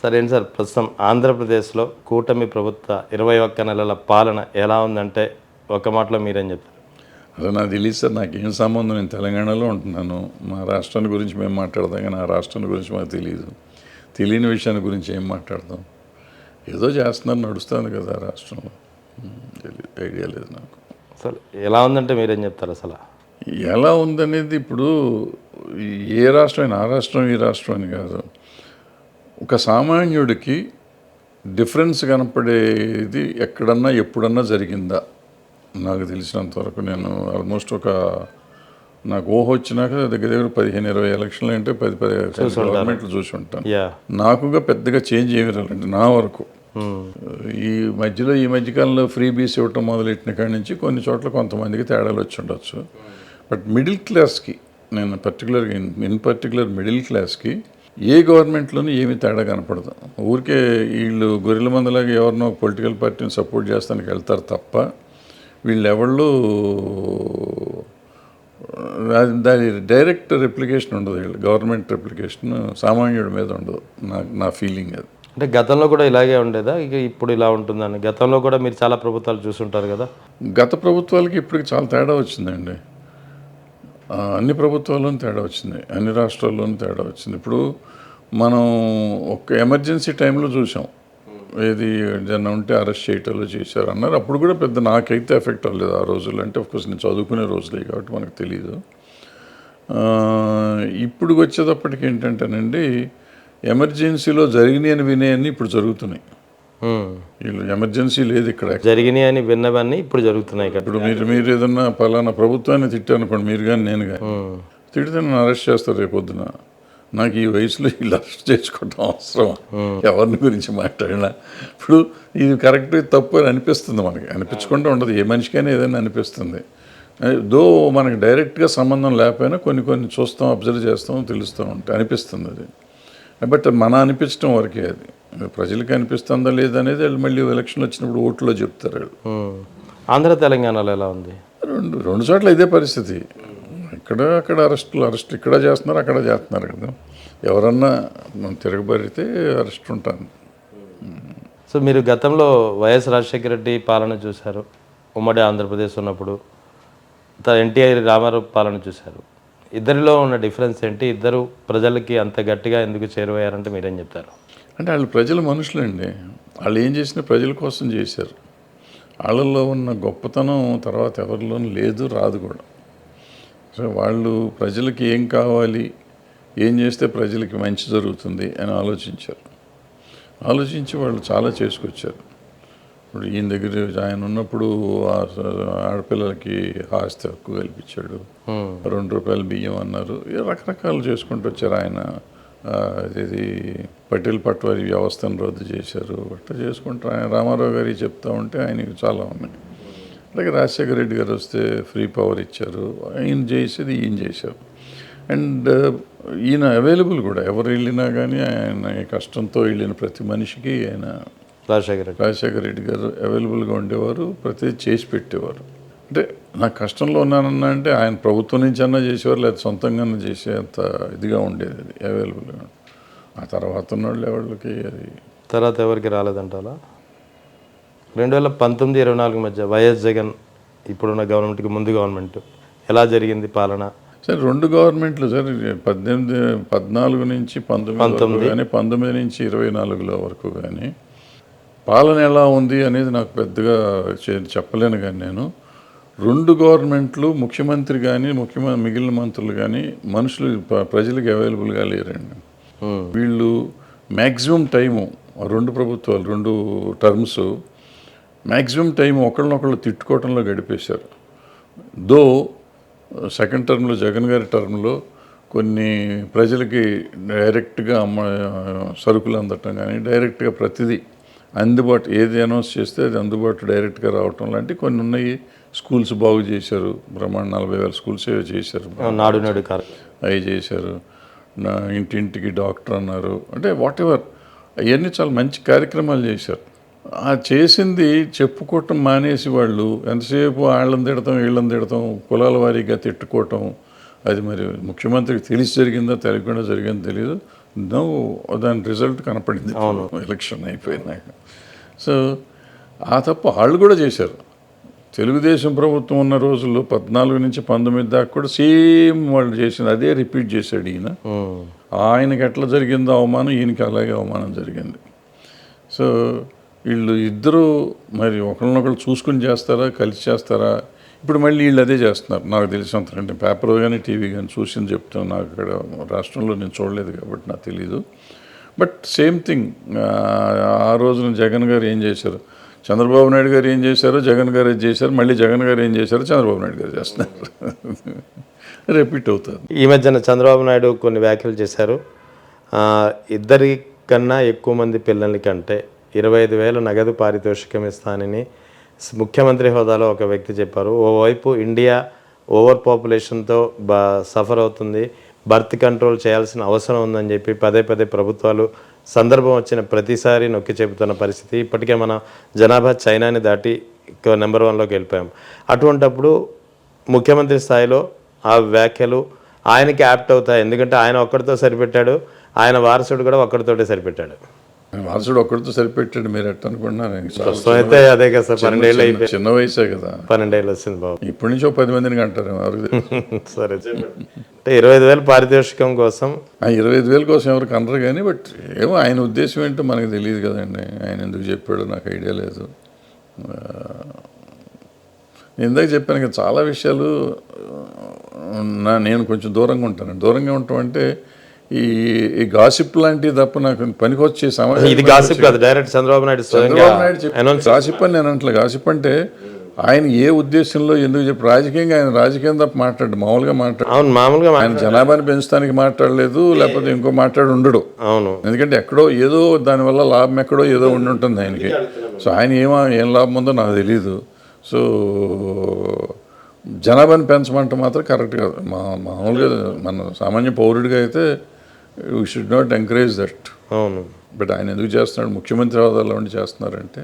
సరే ఏంటి సార్, ప్రస్తుతం ఆంధ్రప్రదేశ్లో కూటమి ప్రభుత్వ 21 నెలల పాలన ఎలా ఉందంటే ఒక మాటలో మీరేం చెప్తారు? అదే నాకు తెలియదు సార్, నాకేం సంబంధం. నేను తెలంగాణలో ఉంటున్నాను. మా రాష్ట్రాన్ని గురించి మేము మాట్లాడదాం, కానీ ఆ రాష్ట్రాన్ని గురించి మాకు తెలియదు. తెలియని విషయాన్ని గురించి ఏం మాట్లాడతాం? ఏదో చేస్తున్నారు, నడుస్తుంది కదా రాష్ట్రంలో. తెలియదు, ఐడియా లేదు నాకు. అసలు ఎలా ఉందంటే మీరేం చెప్తారు అసలు? ఎలా ఉందనేది ఇప్పుడు ఏ రాష్ట్రం, ఆ రాష్ట్రం ఈ రాష్ట్రం అని కాదు. ఒక సామాన్యుడికి డిఫరెన్స్ కనపడేది ఎక్కడన్నా ఎప్పుడన్నా జరిగిందా? నాకు తెలిసినంతవరకు నేను ఆల్మోస్ట్ నాకు ఊహ వచ్చినాక దగ్గర దగ్గర 15-20 ఎలక్షన్లు అంటే 10 గవర్నమెంట్లు చూసి ఉంటాను. నాకుగా పెద్దగా చేంజ్ ఏమి రాలండి నా వరకు. ఈ మధ్యకాలంలో ఫ్రీ బీస్ ఇవ్వటం మొదలెట్టిన కాడి నుంచి కొన్ని చోట్ల కొంతమందికి తేడాలు వచ్చి ఉండొచ్చు. బట్ మిడిల్ క్లాస్కి, నేను పర్టికులర్ మిడిల్ క్లాస్కి ఏ గవర్నమెంట్లోనూ ఏమీ తేడా కనపడదు. ఊరికే వీళ్ళు గొర్రెల మందలాగా ఎవరినో పొలిటికల్ పార్టీని సపోర్ట్ చేస్తానికి వెళ్తారు తప్ప వీళ్ళెవళ్ళు దాని డైరెక్ట్ రెప్లికేషన్ ఉండదు. వీళ్ళు గవర్నమెంట్ రెప్లికేషన్ సామాన్యుడి మీద ఉండదు. నా ఫీలింగ్ అది. అంటే గతంలో కూడా ఇలాగే ఉండేదా, ఇక ఇప్పుడు ఇలా ఉంటుందని? గతంలో కూడా మీరు చాలా ప్రభుత్వాలు చూసుంటారు కదా. గత ప్రభుత్వాలకి ఇప్పటికి చాలా తేడా వచ్చిందండి. అన్ని ప్రభుత్వాల్లోనూ తేడా వచ్చింది, అన్ని రాష్ట్రాల్లోనూ తేడా వచ్చింది. ఇప్పుడు మనం ఒక ఎమర్జెన్సీ టైంలో చూసాం, ఏది జనం ఉంటే అరెస్ట్ చేయటాలు చేశారు అన్నారు. అప్పుడు కూడా పెద్ద నాకైతే ఎఫెక్ట్ అవ్వలేదు ఆ రోజుల్లో. అంటే ఆఫ్కోర్స్ నేను చదువుకునే రోజులే కాబట్టి మనకు తెలీదు. ఇప్పుడు వచ్చేటప్పటికి ఏంటంటేనండి, ఎమర్జెన్సీలో జరిగినాయి అని వినేయన్నీ ఇప్పుడు జరుగుతున్నాయి. వీళ్ళు ఎమర్జెన్సీ లేదు ఇక్కడ, జరిగినాయి అని విన్నవన్నీ ఇప్పుడు జరుగుతున్నాయి. ఇప్పుడు మీరు ఏదన్నా పలానా ప్రభుత్వాన్ని తిట్టారనుకోండి, మీరు కానీ నేను కానీ తిడితే నన్ను అరెస్ట్ చేస్తారు రేపొద్దున. నాకు ఈ వయసులో వీళ్ళు అరెస్ట్ చేసుకోవటం అవసరం? ఎవరిని గురించి మాట్లాడినా ఇప్పుడు ఇది కరెక్ట్ తప్పు అని అనిపిస్తుంది మనకి. అనిపించకుండా ఉండదు, ఏ మనిషికైనా ఏదైనా అనిపిస్తుంది. దో మనకి డైరెక్ట్గా సంబంధం లేకపోయినా కొన్ని చూస్తాం, అబ్జర్వ్ చేస్తాం, తెలుస్తూ ఉంటాయి, అనిపిస్తుంది అది. బట్ మన అనిపించడం వరకే అది. ప్రజలకి అనిపిస్తుందా లేదనేది వాళ్ళు మళ్ళీ ఎలక్షన్లు వచ్చినప్పుడు ఓట్లో చెప్తారు వాళ్ళు. ఆంధ్ర తెలంగాణలో ఎలా ఉంది? రెండు చోట్ల ఇదే పరిస్థితి. అక్కడ అరెస్ట్ ఇక్కడ చేస్తున్నారు, అక్కడ చేస్తున్నారు కదా. ఎవరన్నా మనం తిరగబడితే అరెస్ట్ ఉంటాను. సో మీరు గతంలో వైఎస్ రాజశేఖర రెడ్డి పాలన చూశారు, ఉమ్మడి ఆంధ్రప్రదేశ్ ఉన్నప్పుడు. ఎన్టీఆర్ రామారావు పాలన చూశారు. ఇద్దరిలో ఉన్న డిఫరెన్స్ ఏంటి? ఇద్దరు ప్రజలకి అంత గట్టిగా ఎందుకు చేరువయ్యారంటే మీరేం చెప్తారు? అంటే వాళ్ళు ప్రజల మనుషులండి. వాళ్ళు ఏం చేసినా ప్రజల కోసం చేశారు. వాళ్ళల్లో ఉన్న గొప్పతనం తర్వాత ఎవరిలోనూ లేదు, రాదు కూడా. సో వాళ్ళు ప్రజలకి ఏం కావాలి, ఏం చేస్తే ప్రజలకి మంచి జరుగుతుంది అని ఆలోచించి వాళ్ళు చాలా చేసుకొచ్చారు. ఇప్పుడు ఈయన దగ్గర ఆయన ఉన్నప్పుడు ఆడపిల్లలకి ఆస్తి హక్కు కల్పించాడు, ₹2 బియ్యం అన్నారు, రకరకాలు చేసుకుంటూ వచ్చారు. ఆయన ఇది పటేల్ పట్వారీ వ్యవస్థను రద్దు చేశారు. అట్లా చేసుకుంటూ ఆయన రామారావు గారికి చెప్తా ఉంటే ఆయనకి చాలా ఉన్నాయి. అలాగే రాజశేఖర రెడ్డి గారు వస్తే ఫ్రీ పవర్ ఇచ్చారు, ఈయన చేశారు. అండ్ ఈయన అవైలబుల్ కూడా, ఎవరు వెళ్ళినా కానీ ఆయన కష్టంతో వెళ్ళిన ప్రతి మనిషికి ఆయన రాజశేఖర రెడ్డి గారు అవైలబుల్గా ఉండేవారు, ప్రతి చేసి పెట్టేవారు. అంటే నాకు కష్టంలో ఉన్నానన్నా అంటే ఆయన ప్రభుత్వం నుంచి అన్నా చేసేవారు, లేదా సొంతంగా చేసేంత ఇదిగా ఉండేది, అది అవైలబుల్గా. ఆ తర్వాత ఉన్న వాళ్ళు ఎవరికి అది తర్వాత ఎవరికి రాలేదంటారా? 2019-24 మధ్య వైఎస్ జగన్ ఇప్పుడున్న గవర్నమెంట్కి ముందు గవర్నమెంట్ ఎలా జరిగింది పాలన? సార్ రెండు గవర్నమెంట్లు సార్, 14 నుంచి 19 కానీ 19 నుంచి 24 వరకు కానీ పాలన ఎలా ఉంది అనేది నాకు పెద్దగా చెప్పలేను. కానీ నేను రెండు గవర్నమెంట్లు, ముఖ్యమంత్రి కానీ మిగిలిన మంత్రులు కానీ మనుషులు ప్రజలకు అవైలబుల్గా లేరండి. వీళ్ళు మ్యాక్సిమం టైము రెండు ప్రభుత్వాలు, 2 టర్మ్స్ మ్యాక్సిమం టైం ఒకళ్ళనొకళ్ళు తిట్టుకోవటంలో గడిపేశారు. దో సెకండ్ టర్మ్లో, జగన్ గారి టర్మ్లో కొన్ని ప్రజలకి డైరెక్ట్గా సరుకులు అందటం కానీ, డైరెక్ట్గా ప్రతిదీ అందుబాటు, ఏది అనౌన్స్ చేస్తే అది అందుబాటు డైరెక్ట్గా రావటం లాంటి కొన్ని ఉన్నాయి. స్కూల్స్ బాగు చేశారు, బ్రహ్మాండ 40,000 స్కూల్స్ చేశారు, అవి చేశారు. ఇంటింటికి డాక్టర్ అన్నారు. అంటే వాట్ ఎవర్, అవన్నీ చాలా మంచి కార్యక్రమాలు చేశారు. ఆ చేసింది చెప్పుకోవటం మానేసి వాళ్ళు ఎంతసేపు వీళ్ళని తిడతాం, కులాల వారీగా తిట్టుకోవటం. అది మరి ముఖ్యమంత్రికి తెలిసి జరిగిందో తెలియకుండా జరిగిందో తెలియదు. నో దాని రిజల్ట్ కనపడింది ఎలక్షన్ అయిపోయినాక. సో ఆ తప్పు వాళ్ళు కూడా చేశారు. తెలుగుదేశం ప్రభుత్వం ఉన్న రోజుల్లో 14 నుంచి 19 దాకా కూడా సేమ్ వాళ్ళు చేసింది అదే రిపీట్ చేశాడు ఈయన. ఆయనకి ఎట్లా జరిగిందో అవమానం, ఈయనకి అలాగే అవమానం జరిగింది. సో వీళ్ళు ఇద్దరు మరి ఒకరినొకరు చూసుకుని చేస్తారా, కలిసి చేస్తారా? ఇప్పుడు మళ్ళీ వీళ్ళు అదే చేస్తున్నారు నాకు తెలిసినంతకంటే. పేపర్ కానీ టీవీ కానీ చూసింది చెప్తాను. నాకు ఇక్కడ రాష్ట్రంలో నేను చూడలేదు కాబట్టి నాకు తెలీదు. But same thing. ఆ రోజున జగన్ గారు ఏం చేశారు, చంద్రబాబు నాయుడు గారు ఏం చేశారో జగన్ గారు ఏం చేశారు, మళ్ళీ జగన్ గారు ఏం చేశారో చంద్రబాబు నాయుడు గారు చేస్తున్నారు. రిపీట్ అవుతుంది. ఈ మధ్యన చంద్రబాబు నాయుడు కొన్ని వ్యాఖ్యలు చేశారు. ఇద్దరి కన్నా ఎక్కువ మంది పిల్లల కంటే 25,000 నగదు పారితోషికం ఇస్తానని ముఖ్యమంత్రి హోదాలో ఒక వ్యక్తి చెప్పారు. ఓవైపు ఇండియా ఓవర్ పాపులేషన్తో సఫర్ అవుతుంది, బర్త్ కంట్రోల్ చేయాల్సిన అవసరం ఉందని చెప్పి పదే ప్రభుత్వాలు సందర్భం వచ్చిన ప్రతిసారి నొక్కి చెబుతున్న పరిస్థితి. ఇప్పటికే మన జనాభా చైనాని దాటి నెంబర్ 1లోకి వెళ్ళిపోయాం. అటువంటప్పుడు ముఖ్యమంత్రి స్థాయిలో ఆ వ్యాఖ్యలు ఆయనకి యాప్ట్ అవుతాయి. ఎందుకంటే ఆయన ఒక్కడితో సరిపెట్టాడు, ఆయన వారసుడు కూడా ఒక్కడితోటే సరిపెట్టాడు. వారసుడు ఒక్కడితో సరిపెట్టాడు మీరు ఎట్ట అనుకుంటున్నారు? అయితే అదే కదా సార్, 12 ఏళ్ళు అయిపోయి, చిన్న వయసే కదా, 12 ఏళ్ళు వచ్చింది బాబు. ఇప్పటి నుంచి 10 మందిని అంటారు. సరే, అంటే 25,000 పారితోషికం కోసం 25,000 కోసం ఎవరు కనరు కానీ, బట్ ఏమో ఆయన ఉద్దేశం ఏంటో మనకు తెలియదు కదండి. ఆయన ఎందుకు చెప్పాడో నాకు ఐడియా లేదు. నేను ఇందాక చెప్పాను కదా, చాలా విషయాలు నేను కొంచెం దూరంగా ఉంటాను. దూరంగా ఉండటం అంటే ఈ గాసిప్ లాంటివి తప్ప నాకు పనికొచ్చే సమాజం. ఇది గాసిప్ కాదు, డైరెక్ట్ చంద్రబాబు నాయుడు గాసిప్ అని నేను అంటలే. గాసిప్ అంటే ఆయన ఏ ఉద్దేశంలో ఎందుకు చెప్పి రాజకీయంగా ఆయన రాజకీయం తప్ప మాట్లాడు, మామూలుగా మామూలుగా ఆయన జనాభాని పెంచడానికి మాట్లాడలేదు, లేకపోతే ఇంకో మాట్లాడి ఉండడు. అవును, ఎందుకంటే ఎక్కడో ఏదో దానివల్ల లాభం ఎక్కడో ఏదో ఉండి ఉంటుంది ఆయనకి. సో ఆయన ఏం లాభం ఉందో నాకు తెలీదు. సో జనాభాని పెంచమంటే మాత్రం కరెక్ట్ కాదు. మామూలుగా మన సామాన్య పౌరుడిగా అయితే we should not encourage that. అవును, బట్ ఆయన ఎందుకు చేస్తున్నాడు, ముఖ్యమంత్రి హోదాలో ఉండి చేస్తున్నారంటే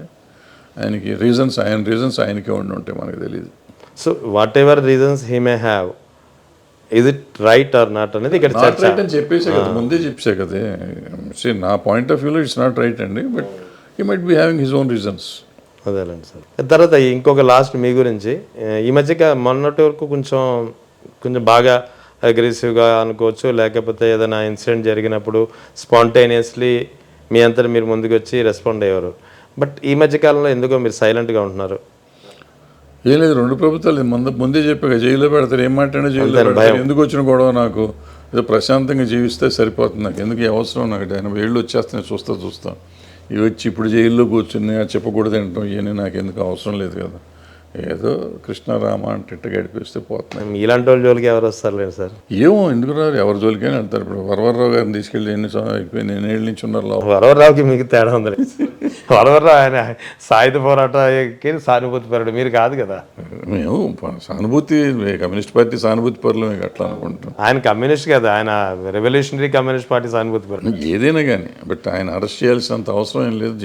ఆయనకి రీజన్స్ ఆయనకే ఉండి ఉంటాయి, మనకు తెలియదు. So what ever reasons he may have, is it right are not అనేది ఇక్కడ చర్చ. రైట్ అని చెప్పేసే కదా, ముందే చెప్పేసే కదా. నా పాయింట్ ఆఫ్ వ్యూలో ఇట్స్ నాట్ రైట్ అండి, but he might be having his own reasons. అదేలేండి సార్. తర్వాత ఇంకొక లాస్ట్ మీ గురించి, ఈ మధ్యగా మొన్నటి వరకు కొంచెం బాగా అగ్రెసివ్గా అనుకోవచ్చు, లేకపోతే ఏదైనా ఇన్సిడెంట్ జరిగినప్పుడు స్పాంటేనియస్లీ మీ అంతటా మీరు ముందుకు వచ్చి రెస్పాండ్ అయ్యేవారు. బట్ ఈ మధ్యకాలంలో ఎందుకో మీరు సైలెంట్గా ఉంటున్నారు. ఏం లేదు, 2 ప్రభుత్వాలు ముందే చెప్పాక జైల్లో పెడతారు, ఏం మాట్లాడినా జైల్లో పెడతారు. ఎందుకు వచ్చిన గొడవ? నాకు ఏదో ప్రశాంతంగా జీవిస్తే సరిపోతుంది, నాకు ఎందుకు అవసరం? నాకు 80 ఏళ్ళు వచ్చేస్తాను, చూస్తా ఇవి వచ్చి ఇప్పుడు జైల్లో కూర్చుని చెప్పకూడదు అంటాం, ఇవన్నీ నాకు ఎందుకు అవసరం లేదు కదా. ఏదో కృష్ణారామ అంటే ఇట్ట గడిపిస్తే పోతున్నాయి. ఇలాంటి వాళ్ళ జోలికి ఎవరు వస్తారు సార్? ఏమో ఎందుకు రారు, ఎవరి జోలికైనా వెళ్తారు. ఇప్పుడు వరవరరావు గారిని తీసుకెళ్ళి అయిపోయింది, 8 ఏళ్ళ నుంచి ఉన్నారు. వరవరరావుకి మీకు తేడా ఉంది. వరవరరావు ఆయన సాయుధ పోరాటానికి సానుభూతి పరుడు, మీరు కాదు కదా. మేము సానుభూతి, కమ్యూనిస్ట్ పార్టీ సానుభూతి పరులు మీకు అట్లా అనుకుంటాం. ఆయన కమ్యూనిస్ట్ కదా, ఆయన రెవల్యూషనరీ కమ్యూనిస్ట్ పార్టీ సానుభూతి పరుడు. ఏదైనా కానీ, బట్ ఆయన అరెస్ట్ చేయాల్సినంత అవసరం ఏం లేదు.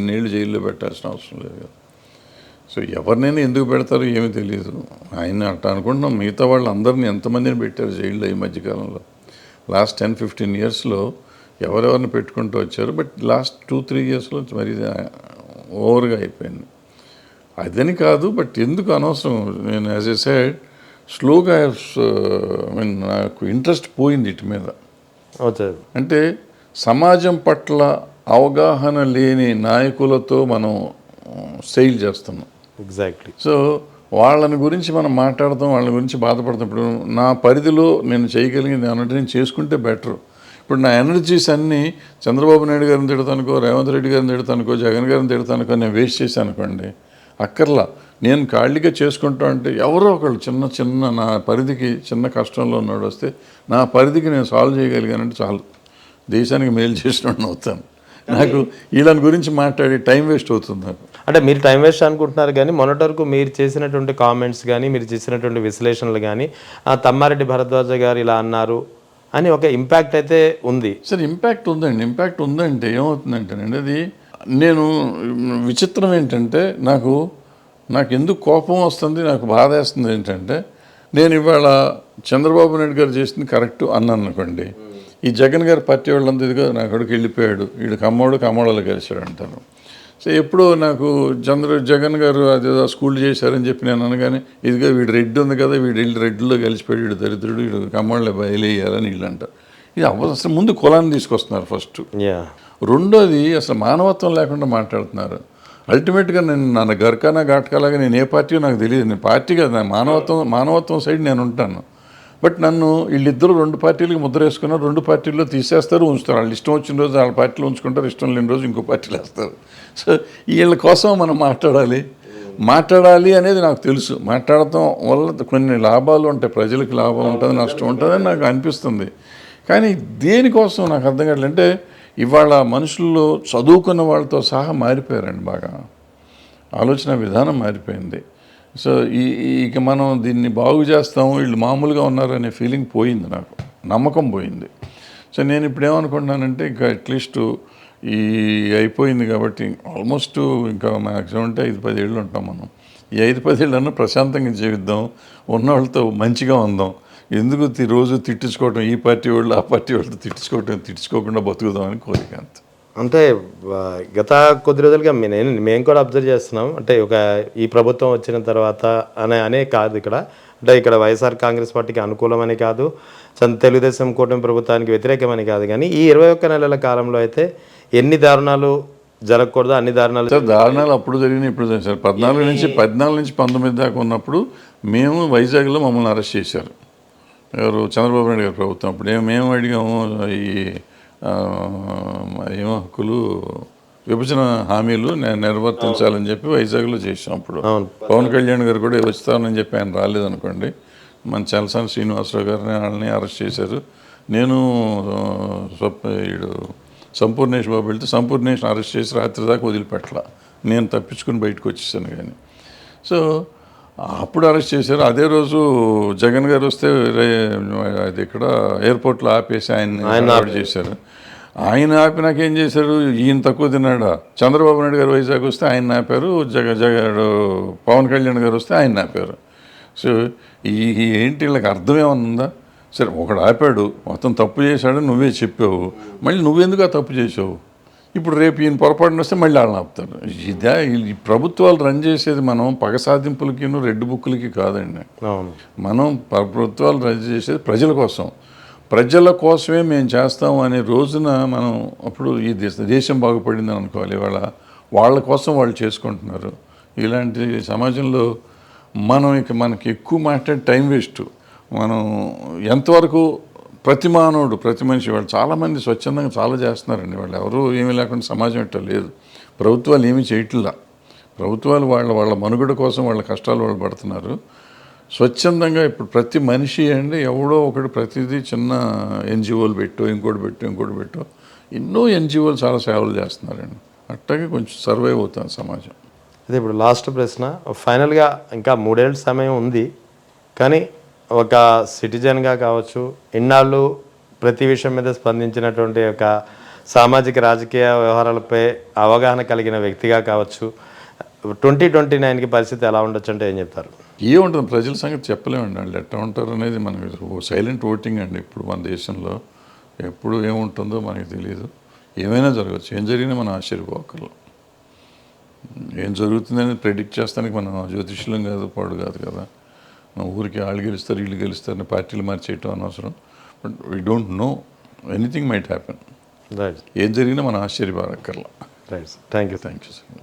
ఇన్నేళ్ళు జైల్లో పెట్టాల్సిన అవసరం లేదు కదా. సో ఎవరినైనా ఎందుకు పెడతారో ఏమీ తెలియదు. ఆయన అట్లా అనుకుంటున్నాం. మిగతా వాళ్ళు అందరినీ ఎంతమందిని పెట్టారు జైల్లో ఈ మధ్యకాలంలో? లాస్ట్ 10-15 ఇయర్స్లో ఎవరెవరిని పెట్టుకుంటూ వచ్చారు. బట్ లాస్ట్ 2-3 ఇయర్స్లో మరి ఓవర్గా అయిపోయింది. అదని కాదు, బట్ ఎందుకు అనవసరం. నేను యాజ్ ఎ సైడ్ స్లోగా నాకు ఇంట్రెస్ట్ పోయింది ఇటు మీద. అంటే సమాజం పట్ల అవగాహన లేని నాయకులతో మనం సెయిల్ చేస్తున్నాం. ఎగ్జాక్ట్లీ. సో వాళ్ళని గురించి మనం మాట్లాడతాం, వాళ్ళ గురించి బాధపడతాం. ఇప్పుడు నా పరిధిలో నేను చేయగలిగింది అన్నట్టు నేను చేసుకుంటే బెటర్. ఇప్పుడు నా ఎనర్జీస్ అన్నీ చంద్రబాబు నాయుడు గారిని తిడతానుకో, రేవంత్ రెడ్డి గారిని తిడతానుకో, జగన్ గారిని తిడతానుకో నేను వేస్ట్ చేశాను అనుకోండి, అక్కర్లా. నేను ఖాళీగా చేసుకుంటా అంటే ఎవరో ఒకళ్ళు చిన్న నా పరిధికి చిన్న కష్టంలో ఉన్నాడు వస్తే నా పరిధికి నేను సాల్వ్ చేయగలిగానంటే చాలు, దేశానికి మేలు చేసినట్టు అవుతాను. నాకు వీళ్ళని గురించి మాట్లాడి టైం వేస్ట్ అవుతుంది నాకు. అంటే మీరు టైం వేస్ట్ అనుకుంటున్నారు, కానీ మొన్నటి వరకు మీరు చేసినటువంటి కామెంట్స్ కానీ మీరు చేసినటువంటి విశ్లేషణలు కానీ తమ్మారెడ్డి భరద్వాజ గారు ఇలా అన్నారు అని ఒక ఇంపాక్ట్ అయితే ఉంది. సరే, ఇంపాక్ట్ ఉందంటే ఏమవుతుందంటేనండి, అది నేను విచిత్రం ఏంటంటే నాకు ఎందుకు కోపం వస్తుంది, నాకు బాధ వేస్తుంది ఏంటంటే, నేను ఇవాళ చంద్రబాబు నాయుడు గారు చేసింది కరెక్ట్ అన్నాను అనుకోండి, ఈ జగన్ గారి పార్టీ వాళ్ళంతా ఇదిగో నా కొడుకు వెళ్ళిపోయాడు, వీడు కమ్మోళ్ళు కలిశాడు అంటారు. సో ఎప్పుడో నాకు జగన్ గారు అదేదో స్కూల్ చేశారని చెప్పి నేను అనగానే ఇదిగో వీడు రెడ్ ఉంది కదా, వీడు వెళ్ళి రెడ్లో కలిసిపోయాడు, వీడు దరిద్రుడు, వీడు కమ్మోళ్ళే బయలుయ్యారని వీళ్ళు అంటారు. ఇది అసలు ముందు కులాన్ని తీసుకొస్తున్నారు ఫస్ట్. రెండోది అసలు మానవత్వం లేకుండా మాట్లాడుతున్నారు. అల్టిమేట్గా నేను నా గర్కానా ఘాట్కాలాగా నేను ఏ పార్టీ నాకు తెలియదు, నేను పార్టీ కదా, మానవత్వం సైడ్ నేను ఉంటాను. బట్ నన్ను వీళ్ళిద్దరూ 2 పార్టీలకు ముద్ర వేసుకున్నారు, 2 పార్టీల్లో తీసేస్తారు, ఉంచుతారు. వాళ్ళు ఇష్టం వచ్చిన రోజు వాళ్ళ పార్టీలో ఉంచుకుంటారు, ఇష్టం లేని రోజు ఇంకో పార్టీలో వేస్తారు. సో వీళ్ళ కోసం మనం మాట్లాడాలి అనేది నాకు తెలుసు. మాట్లాడటం వల్ల కొన్ని లాభాలు ఉంటాయి, ప్రజలకు లాభం ఉంటుంది, నష్టం ఉంటుంది అని నాకు అనిపిస్తుంది. కానీ దేనికోసం నాకు అర్థం కావట్లేదు. అంటే ఇవాళ మనుషుల్లో చదువుకున్న వాళ్ళతో సహా మారిపోయారండి, బాగా ఆలోచన విధానం మారిపోయింది. సో ఇక మనం దీన్ని బాగు చేస్తాము, వీళ్ళు మామూలుగా ఉన్నారనే ఫీలింగ్ పోయింది, నాకు నమ్మకం పోయింది. సో నేను ఇప్పుడు ఏమనుకుంటున్నానంటే ఇంకా అట్లీస్ట్ ఈ అయిపోయింది కాబట్టి ఆల్మోస్ట్ ఇంకా మ్యాక్సిమం అంటే 5-10 ఏళ్ళు ఉంటాం మనం. ఈ 5-10 ఏళ్ళన్నా ప్రశాంతంగా జీవిద్దాం, ఉన్న వాళ్ళతో మంచిగా ఉందాం. ఎందుకు రోజు తిట్టించుకోవటం, ఈ పార్టీ వాళ్ళు ఆ పార్టీ వాళ్ళతో తిట్టించుకోకుండా బతుకుదామని కోరిక అంత. అంటే గత కొద్ది రోజులుగా మేము కూడా అబ్జర్వ్ చేస్తున్నాం. అంటే ఈ ప్రభుత్వం వచ్చిన తర్వాత అనే కాదు, ఇక్కడ వైఎస్ఆర్ కాంగ్రెస్ పార్టీకి అనుకూలమని కాదు, తెలుగుదేశం కూటమి ప్రభుత్వానికి వ్యతిరేకమని కాదు, కానీ ఈ 21 నెలల కాలంలో అయితే ఎన్ని దారుణాలు జరగకూడదు అన్ని దారుణాలు అప్పుడు జరిగినాయి, ఇప్పుడు జరిగింది సార్. 14 నుంచి 19 దాకా ఉన్నప్పుడు మేము వైజాగ్లో మమ్మల్ని అరెస్ట్ చేశారు. ఎవరు? చంద్రబాబు నాయుడు గారి ప్రభుత్వం. అప్పుడు మేము అడిగాము ఈ ఏమో హక్కులు, విభజన హామీలు నిర్వర్తించాలని చెప్పి వైజాగ్లో చేసాం. అప్పుడు పవన్ కళ్యాణ్ గారు కూడా వస్తానని చెప్పి ఆయన రాలేదనుకోండి, మన చలసాని శ్రీనివాసరావు గారిని వాళ్ళని అరెస్ట్ చేశారు. నేను సంపూర్ణేష్ బాబు వెళ్తే సంపూర్ణేష్ని అరెస్ట్ చేసి రాత్రి దాకా వదిలిపెట్టల, నేను తప్పించుకుని బయటకు వచ్చేసాను. కానీ సో అప్పుడు అరెస్ట్ చేశారు. అదే రోజు జగన్ గారు వస్తే అది ఇక్కడ ఎయిర్పోర్ట్లో ఆపేసి ఆయన చేశారు. ఆయన ఆపినాక ఏం చేశారు, ఈయన తక్కువ తిన్నాడా? చంద్రబాబు నాయుడు గారు వైజాగ్ వస్తే ఆయన ఆపారు, పవన్ కళ్యాణ్ గారు వస్తే ఆయన ఆపారు. సో ఏంటి వీళ్ళకి అర్థం ఏమన్నా ఉందా? సరే ఒకడు ఆపాడు, మొత్తం తప్పు చేశాడు, నువ్వే చెప్పావు, మళ్ళీ నువ్వెందుకు ఆ తప్పు చేసావు? ఇప్పుడు రేపు ఈయన పొరపాటున వస్తే మళ్ళీ వాళ్ళని ఆపుతారు. ఇదే ఈ ప్రభుత్వాలు రన్ చేసేది మనం పగ సాధింపులకి రెడ్ బుక్లకి కాదండి. మనం ప్రభుత్వాలు రన్ చేసేది ప్రజల కోసమే మేము చేస్తాం అనే రోజున మనం అప్పుడు ఈ దేశం బాగుపడిందని అనుకోవాలి. వాళ్ళ కోసం వాళ్ళు చేసుకుంటున్నారు. ఇలాంటి సమాజంలో మనకి ఎక్కువ మాట్లాడే టైం వేస్ట్. మనం ఎంతవరకు ప్రతి మనిషి వాళ్ళు చాలామంది స్వచ్ఛందంగా చాలా చేస్తున్నారండి. వాళ్ళు ఎవరు ఏమీ లేకుండా సమాజం ఇట్లా లేదు. ప్రభుత్వాలు ఏమీ చేయట్లా. ప్రభుత్వాలు వాళ్ళ మనుగడ కోసం వాళ్ళ కష్టాలు వాళ్ళు పడుతున్నారు. స్వచ్ఛందంగా ఇప్పుడు ప్రతి మనిషి అండి ఎవడో ఒకటి ప్రతిదీ చిన్న ఎన్జిఓలు ఇంకోటి పెట్టు ఎన్నో ఎన్జిఓలు చాలా సేవలు చేస్తున్నారండి. అట్లాగే కొంచెం సర్వైవ్ అవుతుంది సమాజం. అదే ఇప్పుడు లాస్ట్ ప్రశ్న, ఫైనల్గా ఇంకా 3 ఏళ్ళ సమయం ఉంది, కానీ ఒక సిటిజన్గా కావచ్చు, ఇన్నాళ్ళు ప్రతి విషయం మీద స్పందించినటువంటి ఒక సామాజిక రాజకీయ వ్యవహారాలపై అవగాహన కలిగిన వ్యక్తిగా కావచ్చు, 2029కి పరిస్థితి ఎలా ఉండొచ్చు అంటే ఏం చెప్తారు? ఏముంటుంది, ప్రజల సంగతి చెప్పలేమండి. వాళ్ళు ఎట్లా ఉంటారు అనేది మనకి సైలెంట్ ఓటింగ్ అండి. ఇప్పుడు మన దేశంలో ఎప్పుడు ఏముంటుందో మనకి తెలియదు. ఏమైనా జరగచ్చు. ఏం జరిగినా మనం ఆశ్చర్యపోకర్లు. ఏం జరుగుతుందని ప్రెడిక్ట్ చేస్తానికి మనం జ్యోతిష్యులం కాదు కదా. మన ఊరికి వాళ్ళు గెలుస్తారు వీళ్ళు గెలుస్తారని పార్టీలు మార్చేయటం అనవసరం. But we don't know, anything might happen. Right. ఏం జరిగినా మనం ఆశ్చర్యపోకర్లా. రైట్. Thank you sir.